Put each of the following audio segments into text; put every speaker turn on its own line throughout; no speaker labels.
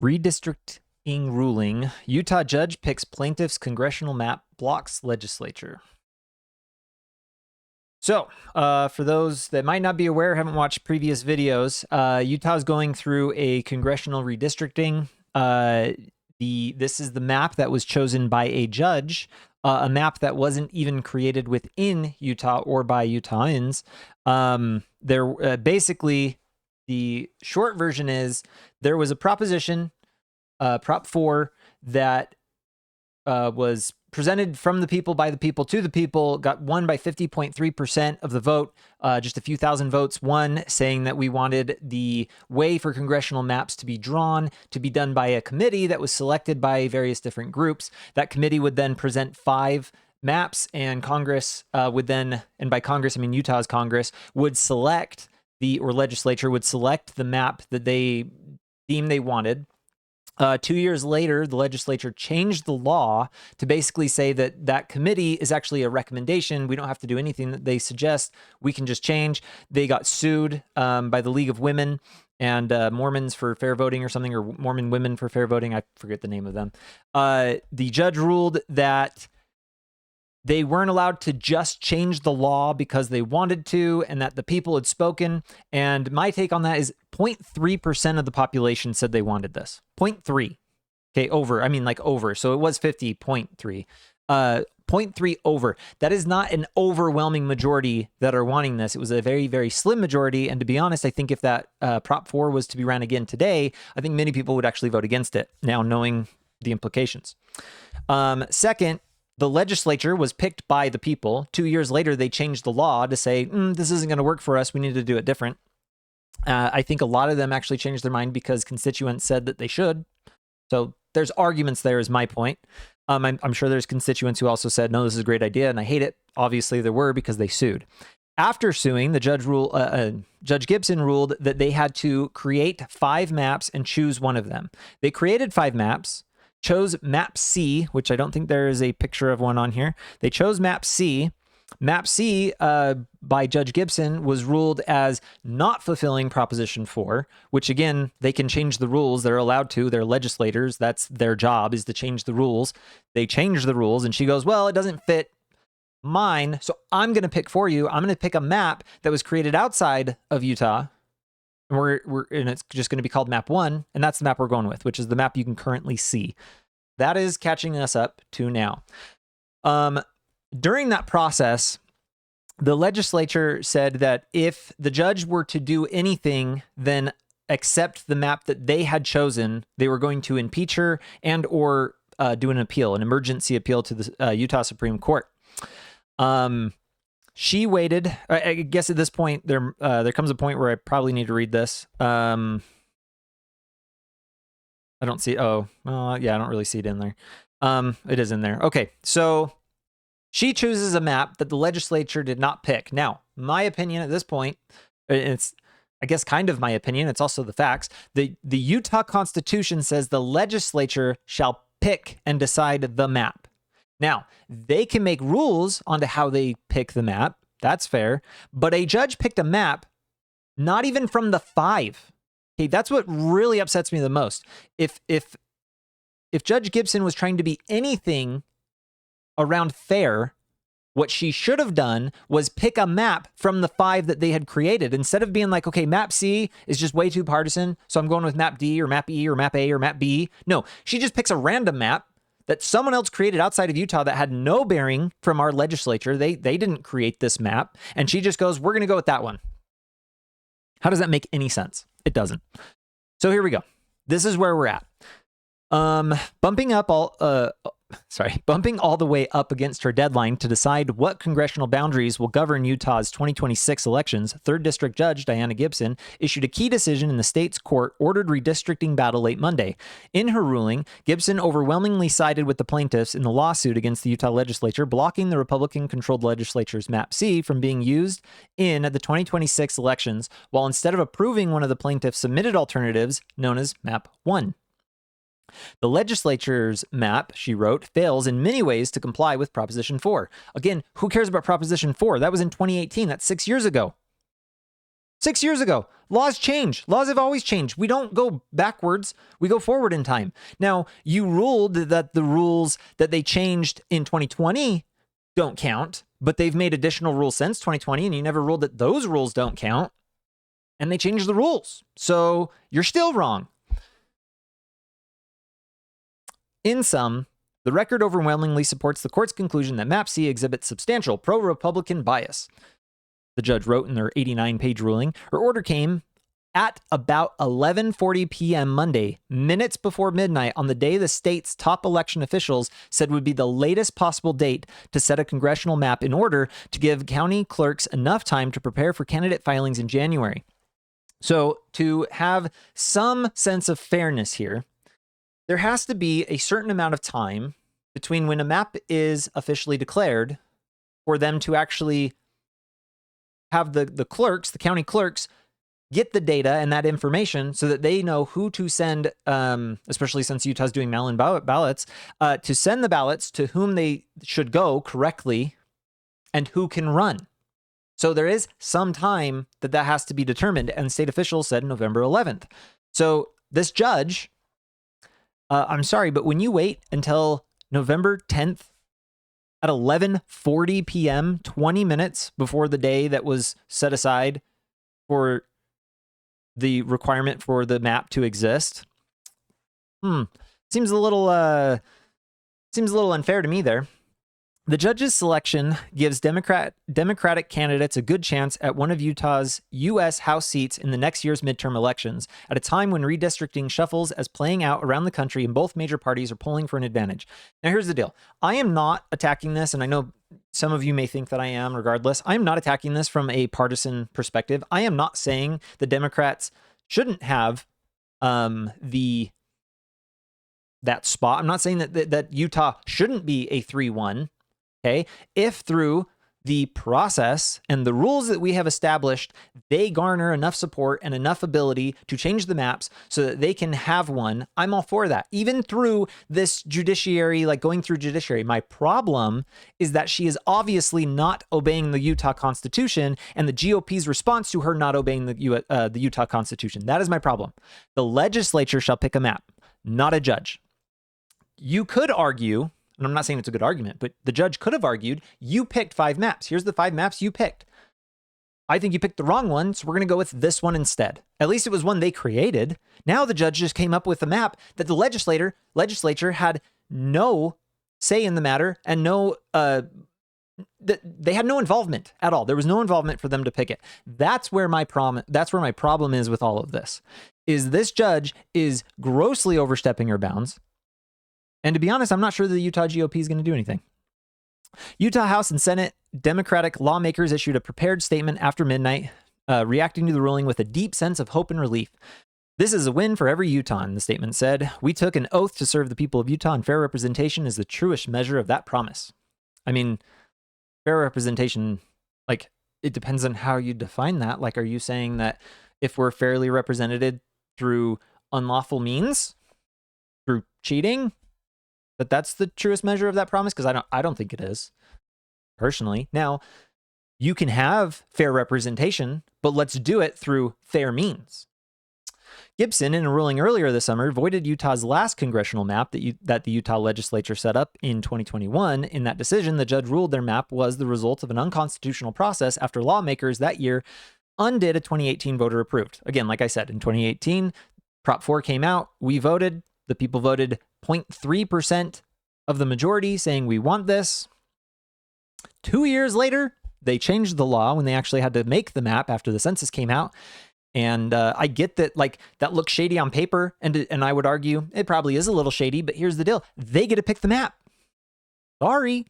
Redistricting ruling. Utah judge picks plaintiff's congressional map, blocks legislature. So, for those that might not be aware, haven't watched previous videos, Utah's going through a congressional redistricting. This is the map that was chosen by a judge, a map that wasn't even created within Utah or by Utahns. Basically, the short version is there was a proposition, Prop 4, that was presented from the people, by the people, to the people, got won by 50.3% of the vote, just a few thousand votes won, saying that we wanted the way for congressional maps to be drawn, to be done by a committee that was selected by various different groups. That committee would then present 5 maps, and Congress would then, and by Congress, I mean Utah's Congress, would select or legislature would select the map that they deemed they wanted. 2 years later, the legislature changed the law to basically say that that committee is actually a recommendation. We don't have to do anything that they suggest. We can just change. They got sued by the League of Women and Mormons for fair voting or something, or Mormon Women for fair voting. I forget the name of them. The judge ruled that they weren't allowed to just change the law because they wanted to, and that the people had spoken. And my take on that is 0.3% of the population said they wanted this. 0.3. Okay, over. I mean, like over. So it was 50.3. 0.3 over. That is not an overwhelming majority that are wanting this. It was a very, very slim majority. And to be honest, I think if that Prop 4 was to be ran again today, I think many people would actually vote against it, now knowing the implications. Second, the legislature was picked by the people. 2 years later, they changed the law to say, this isn't going to work for us. We need to do it different. I think a lot of them actually changed their mind because constituents said that they should. So there's arguments there is my point. I'm sure there's constituents who also said, no, this is a great idea and I hate it. Obviously there were, because they sued. After suing, the Judge Gibson ruled that they had to create 5 maps and choose one of them. They created 5 maps, chose map C, which I don't think there is a picture of one on here. They chose map C. Map C, by Judge Gibson, was ruled as not fulfilling Proposition 4, which again, they can change the rules. They're allowed to. They're legislators. That's their job, is to change the rules. They changed the rules, and she goes, well, it doesn't fit mine, so I'm going to pick for you. I'm going to pick a map that was created outside of Utah, and it's just going to be called Map 1, and that's the map we're going with, which is the map you can currently see. That is catching us up to now. During that process, the legislature said that if the judge were to do anything, then accept the map that they had chosen, they were going to impeach her and or do an appeal, an emergency appeal to the Utah Supreme Court. She waited. I guess at this point, there comes a point where I probably need to read this. I don't see. Yeah, I don't really see it in there. It is in there. Okay, so she chooses a map that the legislature did not pick. Now, my opinion at this point, it's, I guess, kind of my opinion. It's also the facts. The Utah Constitution says the legislature shall pick and decide the map. Now, they can make rules onto how they pick the map. That's fair. But a judge picked a map, not even from the 5. Okay, that's what really upsets me the most. If Judge Gibson was trying to be anything around fair, what she should have done was pick a map from the 5 that they had created, instead of being like, okay, map C is just way too partisan, so I'm going with map D or map E or map A or map B. No, she just picks a random map that someone else created outside of Utah that had no bearing from our legislature. They didn't create this map, and she just goes, we're going to go with that one. How does that make any sense? It doesn't. So here we go. This is where we're at. Bumping all the way up against her deadline to decide what congressional boundaries will govern Utah's 2026 elections, 3rd District Judge Diana Gibson issued a key decision in the state's court-ordered redistricting battle late Monday. In her ruling, Gibson overwhelmingly sided with the plaintiffs in the lawsuit against the Utah legislature, blocking the Republican-controlled legislature's Map C from being used in the 2026 elections, while instead of approving one of the plaintiffs' submitted alternatives, known as Map 1. The legislature's map, she wrote, fails in many ways to comply with Proposition 4. Again, who cares about Proposition 4? That was in 2018. That's 6 years ago. 6 years ago. Laws change. Laws have always changed. We don't go backwards. We go forward in time. Now, you ruled that the rules that they changed in 2020 don't count, but they've made additional rules since 2020, and you never ruled that those rules don't count, and they changed the rules. So you're still wrong. In sum, the record overwhelmingly supports the court's conclusion that Map C exhibits substantial pro-Republican bias. The judge wrote in their 89-page ruling. Her order came at about 11:40 p.m. Monday, minutes before midnight, on the day the state's top election officials said would be the latest possible date to set a congressional map in order to give county clerks enough time to prepare for candidate filings in January. So to have some sense of fairness here, there has to be a certain amount of time between when a map is officially declared for them to actually have the clerks, the county clerks, get the data and that information so that they know who to send, especially since Utah's doing mail-in ballots, to send the ballots to whom they should go correctly and who can run. So there is some time that has to be determined, and state officials said November 11th. So this judge, I'm sorry, but when you wait until November 10th at 11:40 p.m., 20 minutes before the day that was set aside for the requirement for the map to exist, seems a little unfair to me there. The judge's selection gives Democratic candidates a good chance at one of Utah's U.S. House seats in the next year's midterm elections, at a time when redistricting shuffles as playing out around the country and both major parties are polling for an advantage. Now, here's the deal. I am not attacking this, and I know some of you may think that I am regardless. I am not attacking this from a partisan perspective. I am not saying the Democrats shouldn't have that spot. I'm not saying that Utah shouldn't be a 3-1. Okay, if through the process and the rules that we have established, they garner enough support and enough ability to change the maps so that they can have one, I'm all for that. Even through this judiciary, like going through judiciary. My problem is that she is obviously not obeying the Utah Constitution, and the GOP's response to her not obeying the Utah Constitution. That is my problem. The legislature shall pick a map, not a judge. You could argue, and I'm not saying it's a good argument, but the judge could have argued, you picked 5 maps. Here's the 5 maps you picked. I think you picked the wrong one, so we're going to go with this one instead. At least it was one they created. Now the judge just came up with a map that the legislature had no say in the matter, and they had no involvement at all. There was no involvement for them to pick it. That's where my problem is with all of this. Is this judge is grossly overstepping her bounds. And to be honest, I'm not sure the Utah GOP is going to do anything. Utah House and Senate Democratic lawmakers issued a prepared statement after midnight, reacting to the ruling with a deep sense of hope and relief. This is a win for every Utahn, the statement said. We took an oath to serve the people of Utah, and fair representation is the truest measure of that promise. I mean, fair representation, like, it depends on how you define that. Like, are you saying that if we're fairly represented through unlawful means, through cheating, that's the truest measure of that promise? Because I don't think it is, personally. Now, you can have fair representation, but let's do it through fair means. Gibson, in a ruling earlier this summer, voided Utah's last congressional map that the Utah legislature set up in 2021. In that decision, the judge ruled their map was the result of an unconstitutional process after lawmakers that year undid a 2018 voter approved. Again, like I said, in 2018, Prop 4 came out. We voted. The people voted 0.3% of the majority saying we want this. 2 years later, they changed the law when they actually had to make the map after the census came out. And I get that, like, that looks shady on paper, and I would argue it probably is a little shady, but here's the deal. They get to pick the map. Sorry.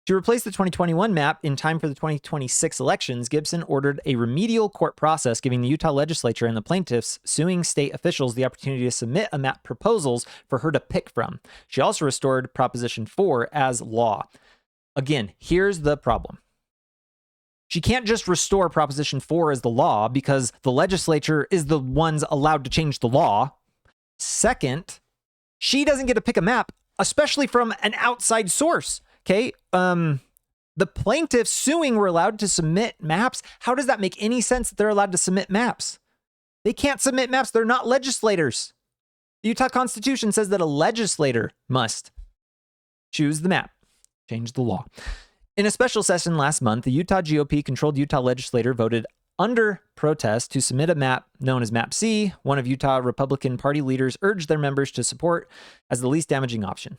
To replace the 2021 map in time for the 2026 elections, Gibson ordered a remedial court process, giving the Utah legislature and the plaintiffs suing state officials the opportunity to submit a map proposals for her to pick from. She also restored Proposition 4 as law. Again, here's the problem. She can't just restore Proposition 4 as the law because the legislature is the ones allowed to change the law. Second, she doesn't get to pick a map, especially from an outside source. Okay, the The plaintiffs suing were allowed to submit maps. How does that make any sense that they're allowed to submit maps? They can't submit maps. They're not legislators. The Utah Constitution says that a legislator must choose the map, change the law. In a special session last month, the Utah GOP-controlled Utah legislature voted under protest to submit a map known as Map C. One of Utah Republican Party leaders urged their members to support as the least damaging option.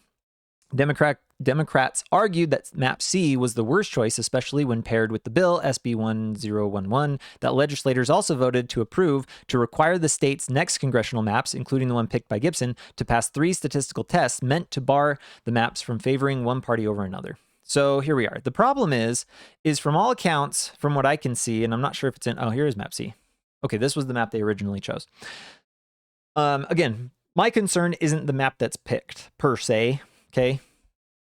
Democrats argued that Map C was the worst choice, especially when paired with the bill, SB 1011, that legislators also voted to approve to require the state's next congressional maps, including the one picked by Gibson, to pass 3 statistical tests meant to bar the maps from favoring one party over another. So here we are. The problem is from all accounts, from what I can see, and I'm not sure if it's in, oh, here is Map C. Okay, this was the map they originally chose. Again, my concern isn't the map that's picked, per se. Okay.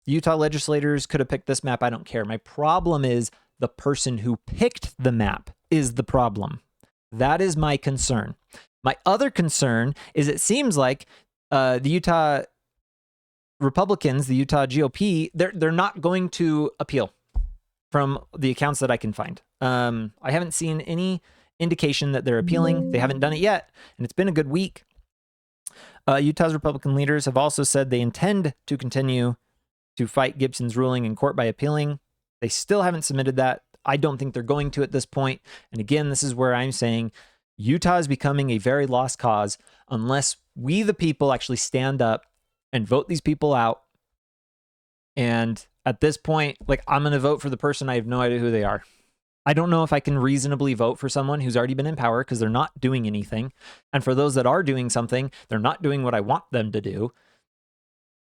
Utah legislators could have picked this map. I don't care. My problem is the person who picked the map is the problem. That is my concern. My other concern is it seems like the Utah Republicans, the Utah GOP, they're not going to appeal from the accounts that I can find. I haven't seen any indication that they're appealing. They haven't done it yet, and it's been a good week. Utah's Republican leaders have also said they intend to continue to fight Gibson's ruling in court by appealing. They still haven't submitted that. I don't think they're going to at this point. And again, this is where I'm saying Utah is becoming a very lost cause unless we, the people, actually stand up and vote these people out. And at this point, like, I'm going to vote for the person. I have no idea who they are. I don't know if I can reasonably vote for someone who's already been in power because they're not doing anything. And for those that are doing something, they're not doing what I want them to do.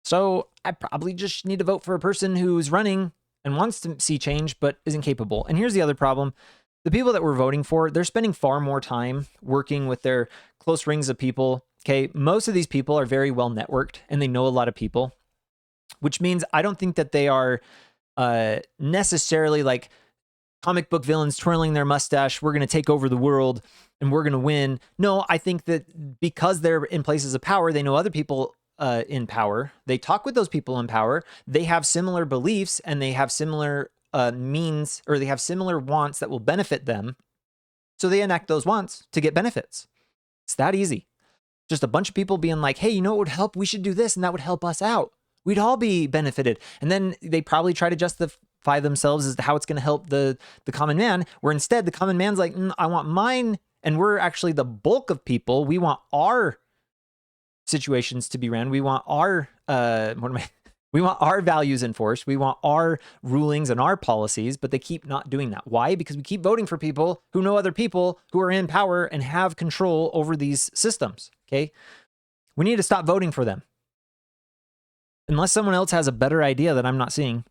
So I probably just need to vote for a person who's running and wants to see change, but isn't capable. And here's the other problem. The people that we're voting for, they're spending far more time working with their close rings of people. Okay. Most of these people are very well networked and they know a lot of people, which means I don't think that they are necessarily like comic book villains twirling their mustache. We're going to take over the world and we're going to win. No, I think that because they're in places of power, they know other people in power. They talk with those people in power. They have similar beliefs and they have similar means, or they have similar wants that will benefit them. So they enact those wants to get benefits. It's that easy. Just a bunch of people being like, hey, you know what would help? We should do this and that would help us out. We'd all be benefited. And then they probably try to justify themselves as to how it's going to help the common man, where instead the common man's like, I want mine. And we're actually the bulk of people. We want our situations to be ran. We want our, we want our values enforced. We want our rulings and our policies, but they keep not doing that. Why? Because we keep voting for people who know other people who are in power and have control over these systems. Okay. We need to stop voting for them. Unless someone else has a better idea that I'm not seeing.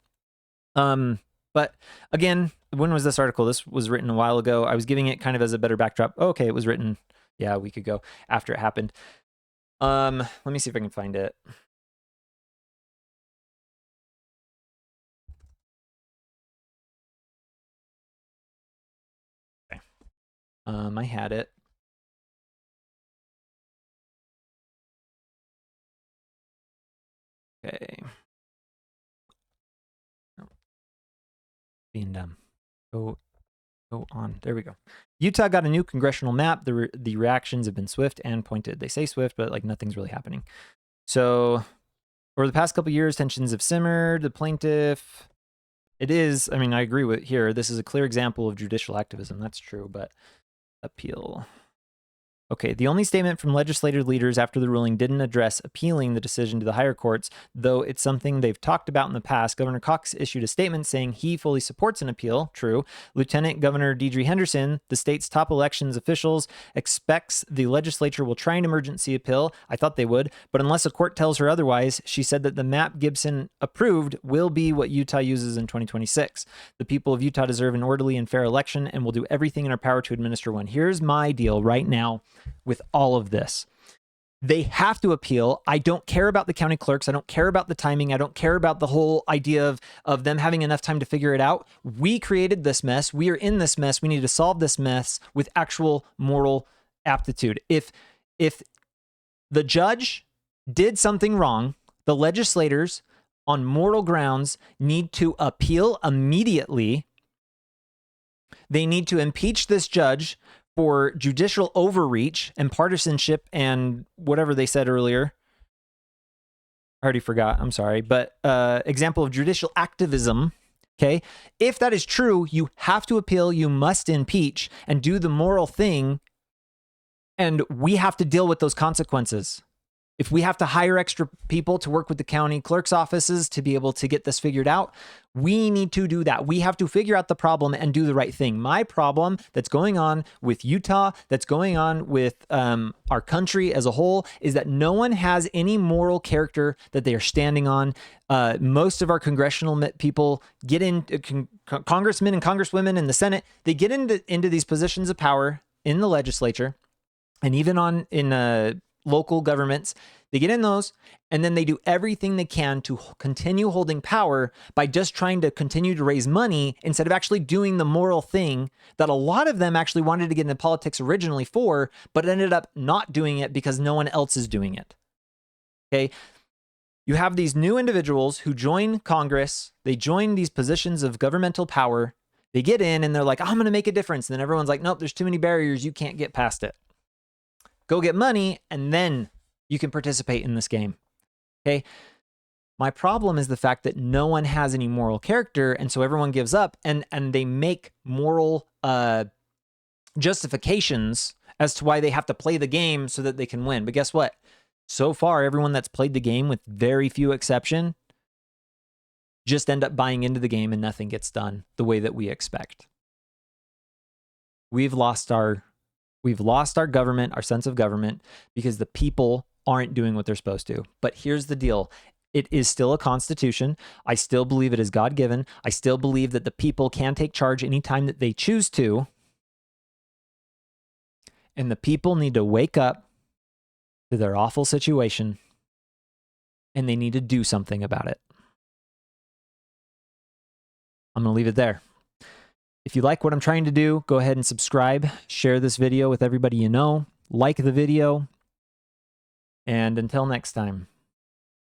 But again, when was this article? This was written a while ago. I was giving it kind of as a better backdrop. Okay, it was written, a week ago after it happened. Let me see if I can find it. Okay. I had it. Okay. Oh. Being dumb. Go on. There we go. Utah got a new congressional map. The reactions have been swift and pointed. They say swift, but like nothing's really happening. So over the past couple of years, tensions have simmered. The plaintiff, it is, I mean, I agree with here. This is a clear example of judicial activism. That's true, but appeal. Okay, the only statement from legislative leaders after the ruling didn't address appealing the decision to the higher courts, though it's something they've talked about in the past. Governor Cox issued a statement saying he fully supports an appeal. True. Lieutenant Governor Deidre Henderson, the state's top elections officials, expects the legislature will try an emergency appeal. I thought they would, but unless a court tells her otherwise, she said that the map Gibson approved will be what Utah uses in 2026. The people of Utah deserve an orderly and fair election, and we'll do everything in our power to administer one. Here's my deal right now with all of this. They have to appeal. I don't care about the county clerks. I don't care about the timing. I don't care about the whole idea of them having enough time to figure it out. We created this mess. We are in this mess. We need to solve this mess with actual moral aptitude. If the judge did something wrong, the legislators on moral grounds need to appeal immediately. They need to impeach this judge for judicial overreach and partisanship and whatever they said earlier. I already forgot. I'm sorry. But example of judicial activism. Okay. If that is true, you have to appeal. You must impeach and do the moral thing. And we have to deal with those consequences. If we have to hire extra people to work with the county clerk's offices to be able to get this figured out, we need to do that. We have to figure out the problem and do the right thing. My problem that's going on with Utah, that's going on with our country as a whole, is that no one has any moral character that they are standing on. Most of our congressional people get in, congressmen and congresswomen in the Senate, they get into these positions of power in the legislature and even in local governments. They get in those, and then they do everything they can to continue holding power by just trying to continue to raise money instead of actually doing the moral thing that a lot of them actually wanted to get into politics originally for, but ended up not doing it because no one else is doing it. Okay. You have these new individuals who join Congress. They join these positions of governmental power. They get in and they're like, I'm going to make a difference. And then everyone's like, nope, there's too many barriers. You can't get past it. Go get money, and then you can participate in this game. Okay. My problem is the fact that no one has any moral character, and so everyone gives up, and they make moral justifications as to why they have to play the game so that they can win. But guess what? So far, everyone that's played the game, with very few exception, just end up buying into the game and nothing gets done the way that we expect. We've lost our government, our sense of government, because the people aren't doing what they're supposed to. But here's the deal. It is still a constitution. I still believe it is God-given. I still believe that the people can take charge anytime that they choose to. And the people need to wake up to their awful situation, and they need to do something about it. I'm going to leave it there. If you like what I'm trying to do, go ahead and subscribe, share this video with everybody you know, like the video, and until next time.